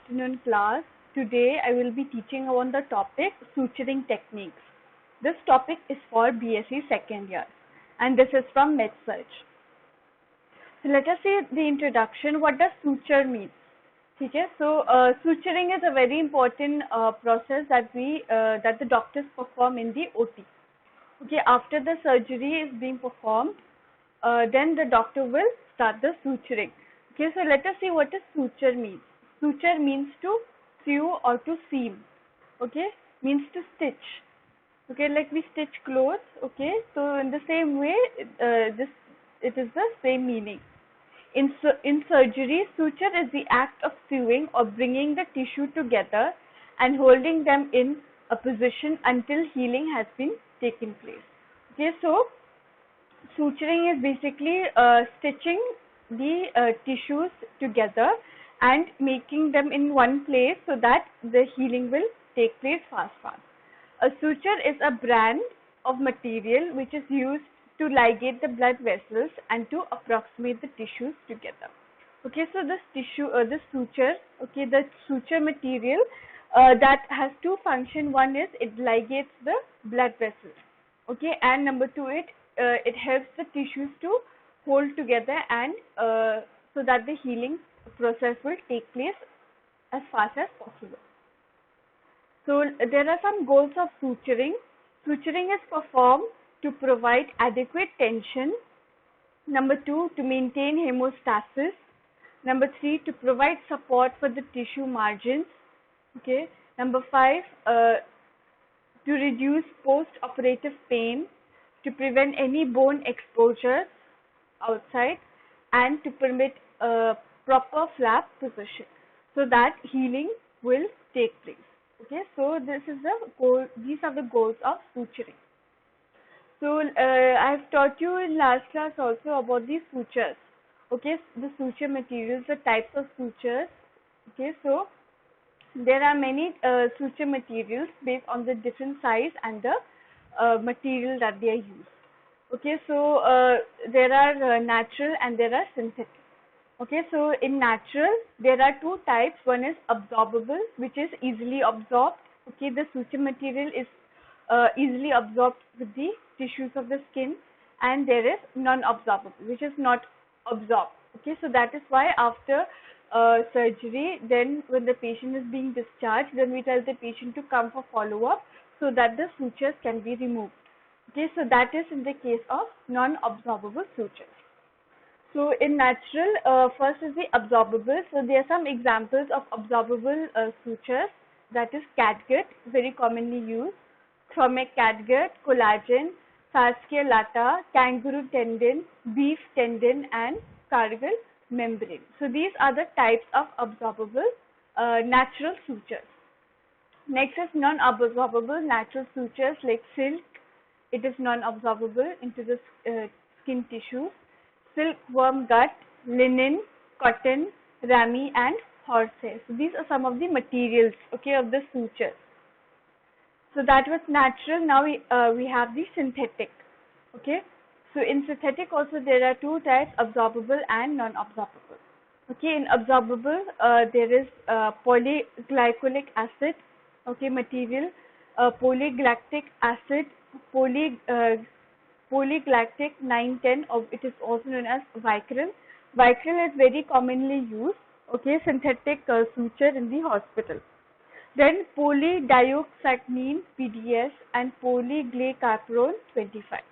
afternoon class. Today I will be teaching on the topic suturing techniques. This topic is for BSc second year and this is from MedSearch. So let us see the introduction. What does suture mean? Okay, so suturing is a very important process that the doctors perform in the OT. Okay, after the surgery is being performed, then the doctor will start the suturing. Okay, so let us see what a suture means. Suture means to sew or to seam. Okay, means to stitch. Okay, like we stitch clothes. Okay, so in the same way, it is the same meaning. In surgery, suture is the act of sewing or bringing the tissue together and holding them in a position until healing has been taken place. Okay, so suturing is basically stitching the tissues together and making them in one place so that the healing will take place fast. A suture is a brand of material which is used to ligate the blood vessels and to approximate the tissues together. Okay, so this suture, okay, the suture material that has two functions. One is it ligates the blood vessels. Okay, and number two, it helps the tissues to hold together and so that the healing process will take place as fast as possible. So there are some goals of suturing. Suturing is performed to provide adequate tension. Number two, to maintain hemostasis. Number three, to provide support for the tissue margins. Okay. Number five, to reduce post-operative pain, to prevent any bone exposure outside, and to permit a proper flap position so that healing will take place. Okay, so this is the goal. These are the goals of suturing. So I have taught you in last class also about the sutures. Okay, the suture materials, the types of sutures. Okay, so there are many suture materials based on the different size and the material that they are used. Okay, so there are natural and there are synthetic. Okay, so in natural there are two types. One is absorbable, which is easily absorbed. Okay, the suture material is easily absorbed with the tissues of the skin, and there is non-absorbable, which is not absorbed. Okay, so that is why after surgery, then when the patient is being discharged, then we tell the patient to come for follow-up so that the sutures can be removed. Okay, so that is in the case of non-absorbable sutures. So in natural, first is the absorbable. So there are some examples of absorbable sutures. That is catgut, very commonly used, chromic catgut, collagen, fascia lata, kangaroo tendon, beef tendon, and cargill membrane. So these are the types of absorbable natural sutures. Next is non-absorbable natural sutures like silk. It is non-absorbable into the skin tissue. Silkworm gut, linen, cotton, ramie, and horsehair. So these are some of the materials, okay, of the sutures. So that was natural. Now we have the synthetic. Okay. So in synthetic also there are two types: absorbable and non-absorbable. Okay. In absorbable there is polyglycolic acid. Okay, material, polygalactic acid, polygalactic 910, or it is also known as Vicryl. Vicryl is very commonly used. Okay, synthetic suture in the hospital. Then polydioxyamine PDS and polyglycaprone 25.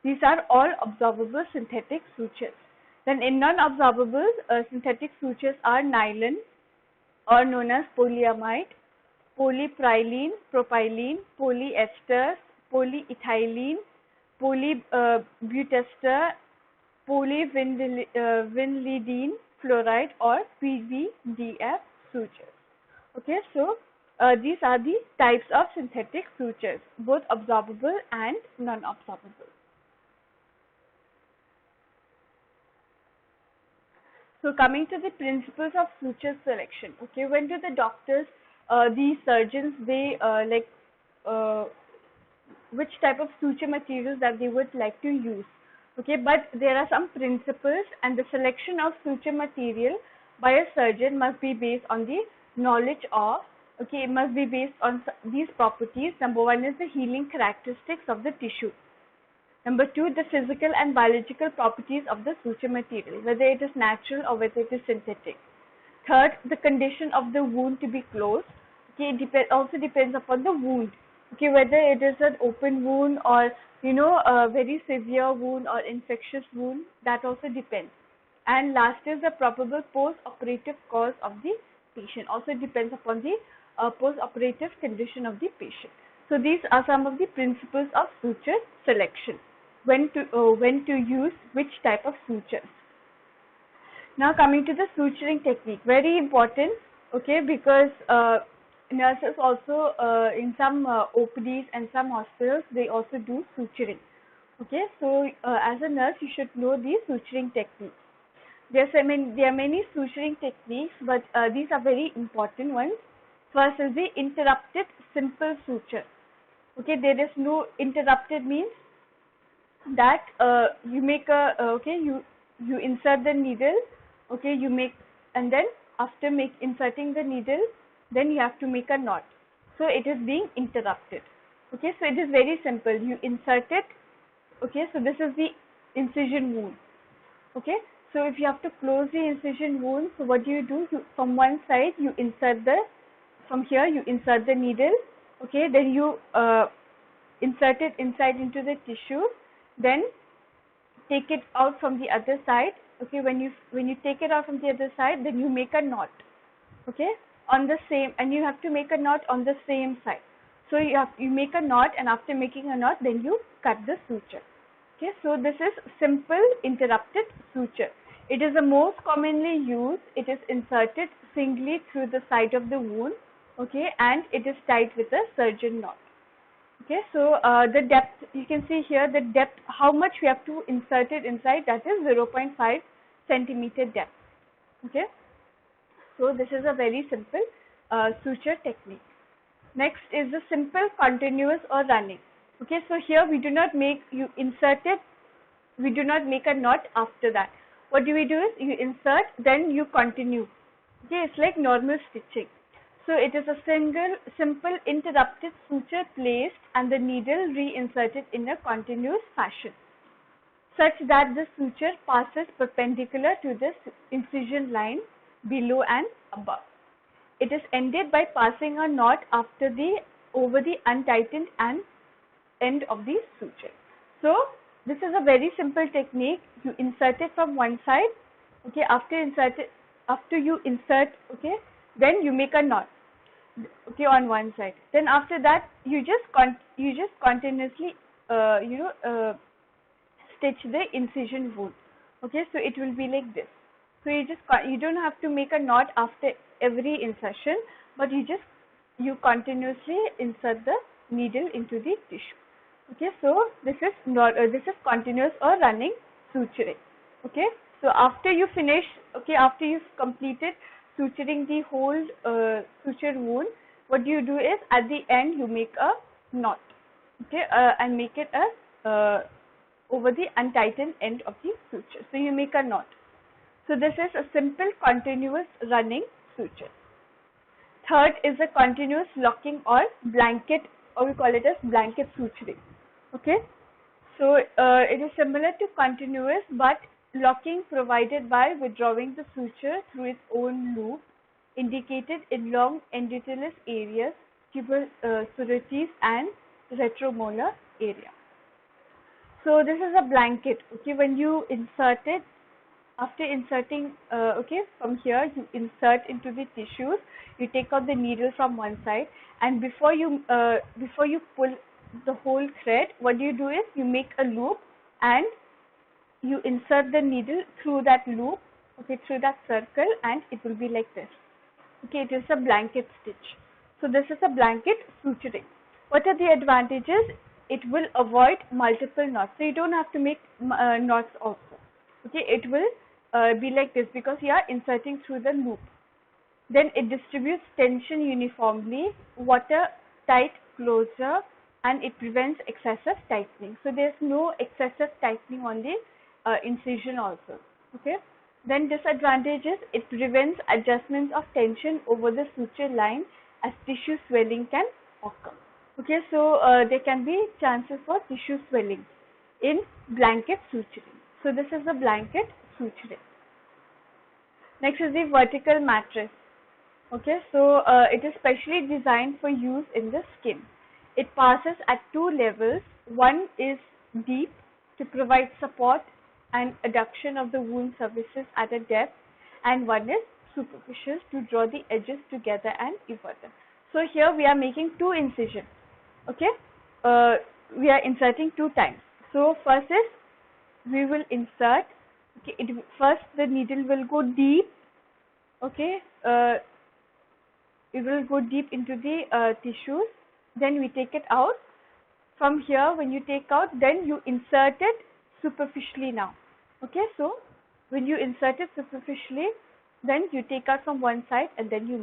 These are all absorbable synthetic sutures. Then in non-absorbable synthetic sutures are nylon, or known as polyamide, polypropylene, polyester, polyethylene, polybutester, polyvinylidene fluoride, or PVDF sutures. Okay, so these are the types of synthetic sutures, both absorbable and non-absorbable. So coming to the principles of suture selection. Okay, when do the doctors, the surgeons, they which type of suture materials that they would like to use. Okay, but there are some principles, and the selection of suture material by a surgeon must be based on the knowledge of, okay, it must be based on these properties. Number one is the healing characteristics of the tissue. Number two, the physical and biological properties of the suture material, whether it is natural or whether it is synthetic. Third, the condition of the wound to be closed. Okay, it also depends upon the wound. Okay, whether it is an open wound or a very severe wound or infectious wound, that also depends. And last is the probable post-operative cause of the patient. Also depends upon the post-operative condition of the patient. So these are some of the principles of suture selection. When to use which type of sutures. Now coming to the suturing technique, very important, okay, because nurses also in some OPDs and some hospitals, they also do suturing. Okay, so as a nurse you should know these suturing techniques. There are many suturing techniques, but these are very important ones. First is the interrupted simple suture. Okay, there is no interrupted means that you make a you insert the needle, okay, you make, and then after inserting the needle, then you have to make a knot, so it is being interrupted. Okay, so it is very simple. You insert it. Okay, so this is the incision wound. Okay, so if you have to close the incision wound, so what do? You from one side you insert from here you insert the needle. Okay, then you insert it inside into the tissue, then take it out from the other side. Okay, when you take it out from the other side, then you make a knot. Okay, on the same, and you have to make a knot on the same side. So you make a knot, and after making a knot, then you cut the suture. Okay, so this is simple interrupted suture. It is the most commonly used. It is inserted singly through the side of the wound. Okay, and it is tied with a surgeon knot. Okay, so the depth, you can see here the depth, how much we have to insert it inside, that is 0.5 centimeter depth. Okay, so this is a very simple suture technique. Next is the simple continuous or running. Okay, so here we do not make, you insert it, we do not make a knot after that. What do we do is you insert, then you continue. Okay, it's like normal stitching. So it is a simple interrupted suture placed and the needle reinserted in a continuous fashion, such that the suture passes perpendicular to the incision line below and above. It is ended by passing a knot over the untightened end of the suture. So this is a very simple technique. You insert it from one side. Okay, after you insert, okay, then you make a knot, okay, on one side. Then after that you just continuously stitch the incision wound. Okay, so it will be like this. So you don't have to make a knot after every insertion, but you continuously insert the needle into the tissue. Okay, so this is continuous or running suturing. Okay, so after you finish, okay, after you've completed suturing the whole suture wound, what do? Is at the end you make a knot, okay, and make it over the untightened end of the suture. So you make a knot. So this is a simple continuous running suture. Third is a continuous locking or blanket, or we call it as blanket suturing. Okay, so it is similar to continuous, but locking provided by withdrawing the suture through its own loop, indicated in long endothelial areas, tuber surities and retromolar area. So this is a blanket. Okay, when you insert it, after inserting, okay, from here you insert into the tissues, you take out the needle from one side, and before you pull the whole thread, what do? Is you make a loop and you insert the needle through that loop, okay, through that circle, and it will be like this. Okay, it is a blanket stitch. So this is a blanket suturing. What are the advantages? It will avoid multiple knots, so you don't have to make knots also. Okay, it will be like this because you are inserting through the loop. Then it distributes tension uniformly, watertight closure, and it prevents excessive tightening. So there is no excessive tightening on the incision also. Okay. Then disadvantages, it prevents adjustments of tension over the suture line as tissue swelling can occur. Okay, so there can be chances for tissue swelling in blanket suturing. So this is the blanket suturing. Next is the vertical mattress. Okay, so it is specially designed for use in the skin. It passes at two levels. One is deep to provide support and adduction of the wound surfaces at a depth, and one is superficial to draw the edges together and evert them. So here we are making two incisions. Okay, we are inserting two times. So first is we will insert. Okay, first the needle will go deep. Okay, it will go deep into the tissues. Then we take it out. From here, when you take out, then you insert it superficially now. Okay, so when you insert it superficially, then you take out from one side and then you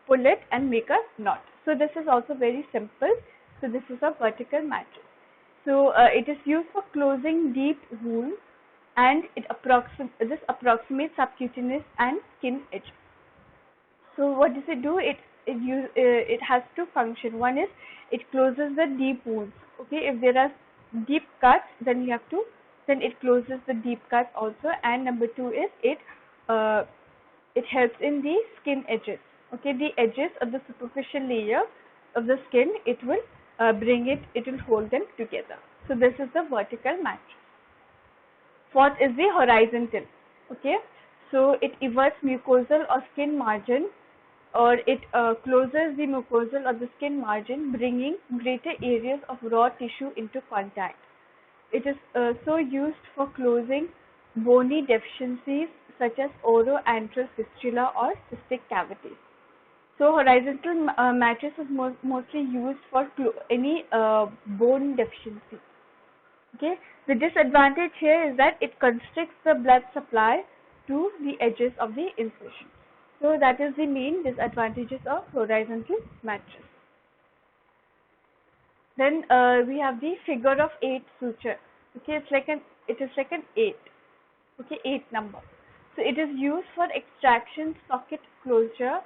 pull it and make a knot. So this is also very simple. So this is a vertical mattress. So it is used for closing deep wounds, and this approximates subcutaneous and skin edges. So what does it do? It has two functions. One is it closes the deep wounds. Okay, if there are deep cuts, then it closes the deep cuts also. And number two is it helps in the skin edges. Okay, the edges of the superficial layer of the skin, it will hold them together. So this is the vertical mattress. Fourth is the horizontal. Okay, so it everts mucosal or skin margin, or it closes the mucosal or the skin margin, bringing greater areas of raw tissue into contact. It is so used for closing bony deficiencies such as oroantral fistula or cystic cavities. So horizontal mattress is mostly used for any bone deficiency. Okay, the disadvantage here is that it constricts the blood supply to the edges of the incision. So that is the main disadvantages of horizontal mattress. Then we have the figure of 8 suture. Okay, it is like an 8. Okay, 8 number. So it is used for extraction, socket closure,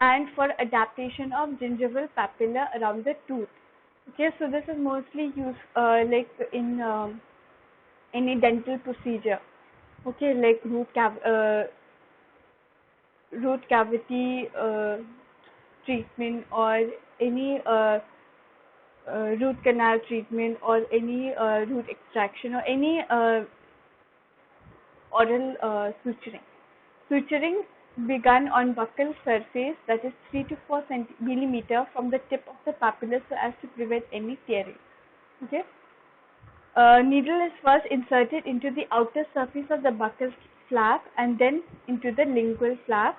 and for adaptation of gingival papilla around the tooth. Okay, so this is mostly used like in any dental procedure. Okay, like root cavity treatment, or any root canal treatment, or any root extraction, or any oral suturing. Suturing begun on buccal surface, that is 3 to 4 millimeter from the tip of the papilla, so as to prevent any tearing. Okay. Needle is first inserted into the outer surface of the buccal flap and then into the lingual flap.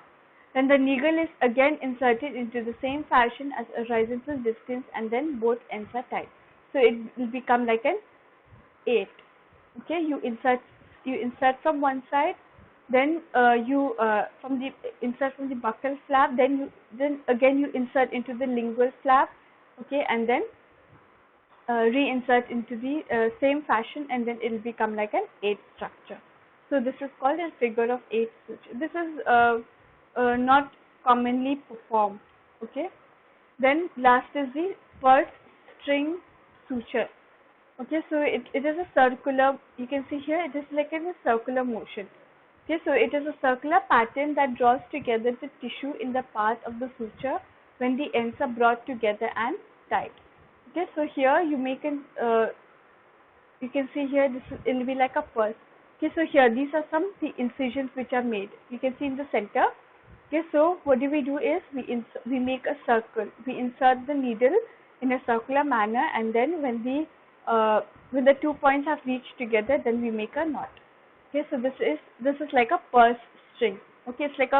Then the needle is again inserted into the same fashion as a horizontal distance, and then both ends are tied. So it will become like an 8. Okay, you insert from one side, then you insert from the buccal flap, then again you insert into the lingual flap. Okay, and then reinsert into the same fashion, and then it will become like an 8 structure. So this is called a figure of 8 suture. This is not commonly performed. Okay, then last is the purse string suture. Okay, so it is a circular, you can see here it is like in a circular motion. Okay, so it is a circular pattern that draws together the tissue in the path of the suture when the ends are brought together and tied. Okay, so here you make you can see here it will be like a purse. Okay, so here these are some the incisions which are made. You can see in the center. Okay, so what do is we make a circle. We insert the needle in a circular manner, and then when the 2 points have reached together, then we make a knot. Okay, so this is like a purse string. Okay, it's like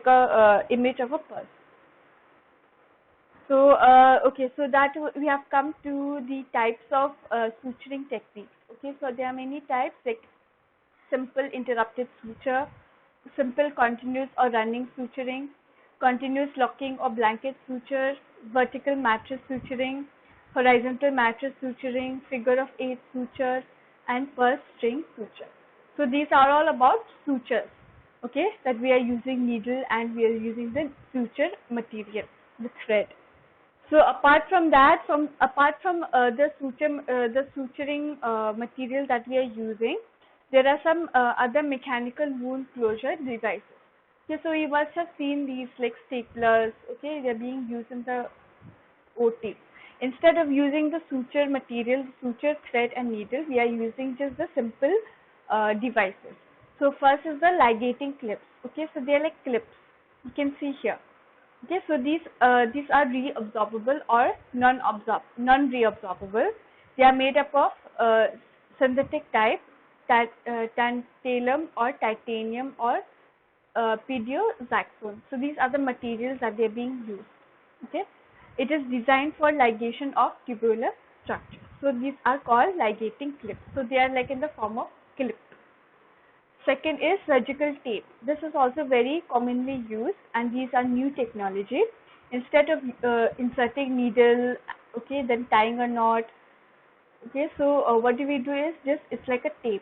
a image of a purse. So okay, so that we have come to the types of suturing techniques. Okay, so there are many types, like simple interrupted suture, simple continuous or running suturing, continuous locking or blanket suture, vertical mattress suturing, horizontal mattress suturing, figure of 8 suture, and purse string suture. So these are all about sutures, okay, that we are using needle and we are using the suture material, the thread. So apart from that, the suturing material that we are using, there are some other mechanical wound closure devices. Okay, so you must have seen these like staplers. Okay, they are being used in the OT. Instead of using the suture material, suture thread and needle, we are using just the simple devices. So first is the ligating clips. Okay, so they are like clips. You can see here. Okay, so these are reabsorbable or non-reabsorbable. They are made up of synthetic type, tantalum or titanium or piezoxazone. So these are the materials that they are being used. Okay, it is designed for ligation of tubular structures. So these are called ligating clips. So they are like in the form of clip. Second is surgical tape. This is also very commonly used, and these are new technology. Instead of inserting needle, okay, then tying a knot, okay, so what do we do is just it's like a tape.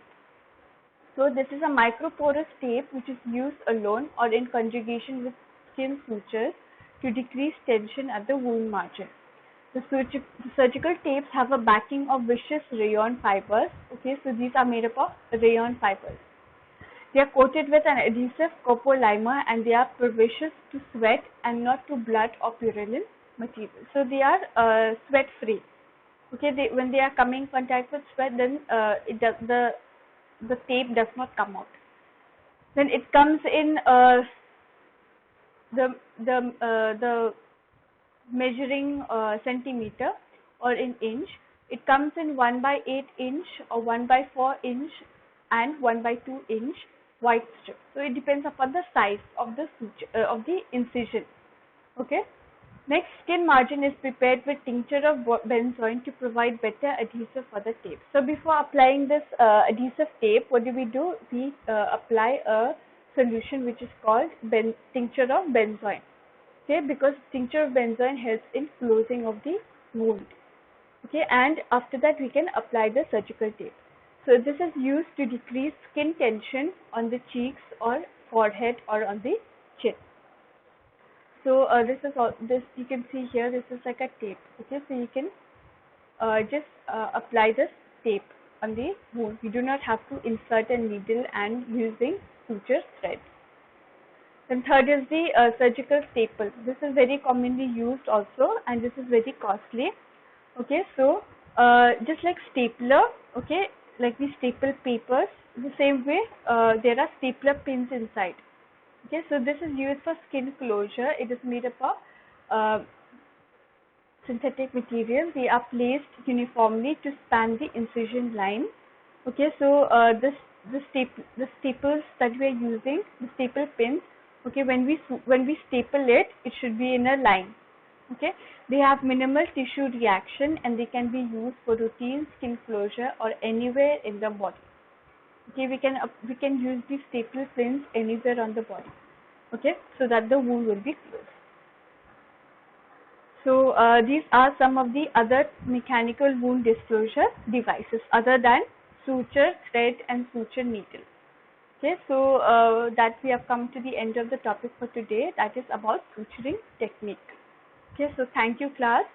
So this is a microporous tape which is used alone or in conjugation with skin sutures to decrease tension at the wound margin. The surgical tapes have a backing of viscous rayon fibers. Okay, so these are made up of rayon fibers. They are coated with an adhesive copolymer and they are pervious to sweat and not to blood or purulent material. So they are sweat free. Okay, when they are coming in contact with sweat, then the tape does not come out. Then it comes in the measuring centimeter or in inch. It comes in 1/8 inch or 1/4 inch and 1/2 inch white strip. So it depends upon the size of the of the incision. Okay. Next, skin margin is prepared with tincture of benzoin to provide better adhesive for the tape. So before applying this adhesive tape, what do? We apply a solution which is called tincture of benzoin. Okay, because tincture of benzoin helps in closing of the wound. Okay, and after that we can apply the surgical tape. So this is used to decrease skin tension on the cheeks or forehead or on the chin. So this is all. This you can see here. This is like a tape. Okay, so you can just apply this tape on the wound. You do not have to insert a needle and using suture thread. Then third is the surgical staple. This is very commonly used also, and this is very costly. Okay, so just like stapler, okay, like we staple papers, the same way there are stapler pins inside. Okay, so this is used for skin closure. It is made up of synthetic material. They are placed uniformly to span the incision line. Okay, so the staples that we are using, the staple pins. Okay, when we staple it, it should be in a line. Okay, they have minimal tissue reaction and they can be used for routine skin closure or anywhere in the body. Okay, we can use these staple pins anywhere on the body. Okay, so that the wound will be closed. So these are some of the other mechanical wound disclosure devices other than suture thread and suture needle. Okay, so that we have come to the end of the topic for today. That is about suturing technique. Okay, so thank you class.